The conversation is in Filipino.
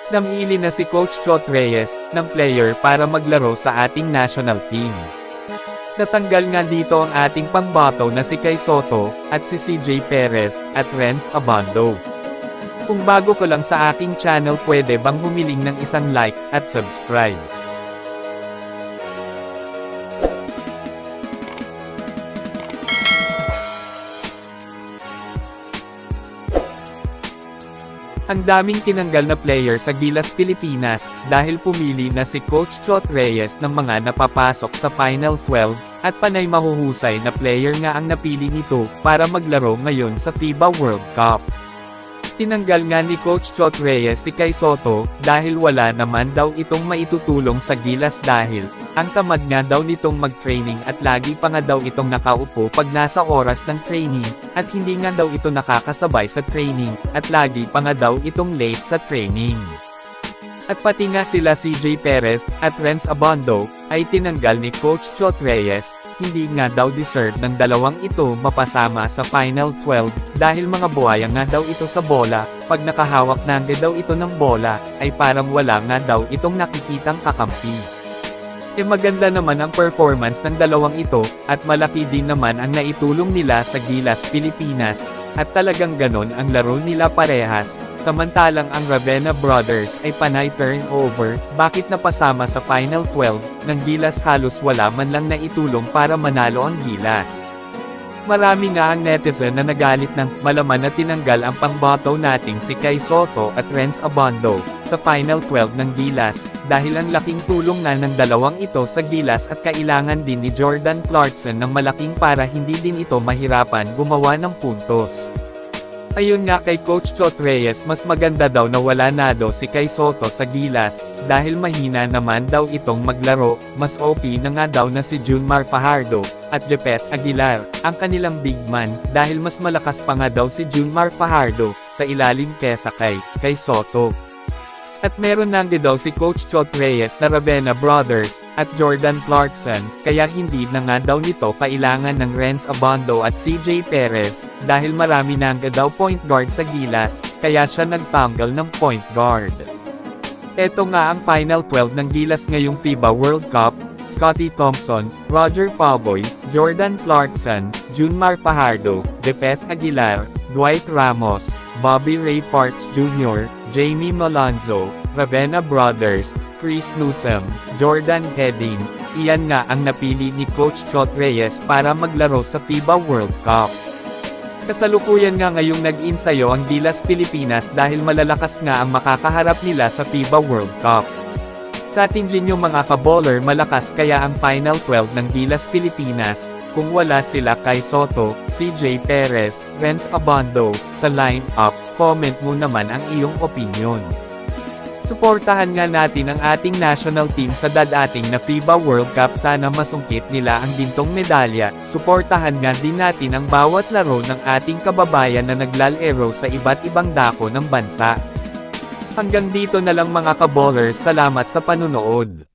Namili na si Coach Chot Reyes ng player para maglaro sa ating national team. Natanggal nga dito ang ating pambato na si Kai Sotto, at si CJ Perez, at Renz Abando. Kung bago ko lang sa aking channel, pwede bang humiling ng isang like at subscribe? Ang daming tinanggal na player sa Gilas Pilipinas, dahil pumili na si Coach Chot Reyes ng mga napapasok sa Final 12, at panay mahuhusay na player nga ang napili nito, para maglaro ngayon sa FIBA World Cup. Tinanggal nga ni Coach Chot Reyes si Kai Sotto, dahil wala naman daw itong maitutulong sa Gilas dahil, ang tamad nga daw nitong mag-training at lagi pa nga daw itong nakaupo pag nasa oras ng training, at hindi nga daw ito nakakasabay sa training, at lagi pa nga daw itong late sa training. At pati nga sila CJ Perez, at Renz Abando, ay tinanggal ni Coach Chot Reyes, hindi nga daw deserve ng dalawang ito mapasama sa Final 12, dahil mga buhaya nga daw ito sa bola, pag nakahawak na nga daw ito ng bola, ay parang wala nga daw itong nakikitang kakampi. Maganda naman ang performance ng dalawang ito, at malaki din naman ang naitulong nila sa Gilas Pilipinas, at talagang ganon ang laro nila parehas, samantalang ang Ravenna Brothers ay panay turnover, bakit napasama sa Final 12, ng Gilas halos wala man lang naitulong para manalo ang Gilas. Marami nga ang netizen na nagalit ng malaman na tinanggal ang pangbato nating si Kai Sotto at Renz Abando sa Final 12 ng Gilas, dahil ang laking tulong nga ng dalawang ito sa Gilas at kailangan din ni Jordan Clarkson ng malaking para hindi din ito mahirapan gumawa ng puntos. Ayun nga kay Coach Chot Reyes, mas maganda daw na wala na daw si Kai Sotto sa Gilas, dahil mahina naman daw itong maglaro, mas OP na nga daw na si Junmar Fajardo, at Jepet Aguilar, ang kanilang big man, dahil mas malakas pa nga daw si Junmar Fajardo, sa ilalim kesa kay Sotto. At meron nang daw si Coach Chot Reyes na Ravenna Brothers, at Jordan Clarkson, kaya hindi na nga daw nito kailangan ng Renz Abando at CJ Perez, dahil marami nang daw point guard sa Gilas, kaya siya nagtanggal ng point guard. Eto nga ang Final 12 ng Gilas ngayong FIBA World Cup: Scottie Thompson, Roger Pauboy, Jordan Clarkson, Junmar Fajardo, Jepet Aguilar, Dwight Ramos, Bobby Ray Parks Jr., Jamie Malonzo, Ravenna Brothers, Chris Newsome, Jordan Heading. Iyan nga ang napili ni Coach Chot Reyes para maglaro sa FIBA World Cup. Kasalukuyan nga ngayong nag-insayo ang Gilas Pilipinas dahil malalakas nga ang makakaharap nila sa FIBA World Cup. Sa tingin nyo mga ka-baller, malakas kaya ang Final 12 ng Gilas Pilipinas, kung wala sila Kai Sotto, CJ Perez, Renz Abando, sa line-up? Comment mo naman ang iyong opinion. Suportahan nga natin ang ating national team sa dadating na FIBA World Cup, sana masungkit nila ang gintong medalya. Suportahan nga din natin ang bawat laro ng ating kababayan na naglalaro sa iba't ibang dako ng bansa. Hanggang dito na lang mga ka-ballers, salamat sa panunood.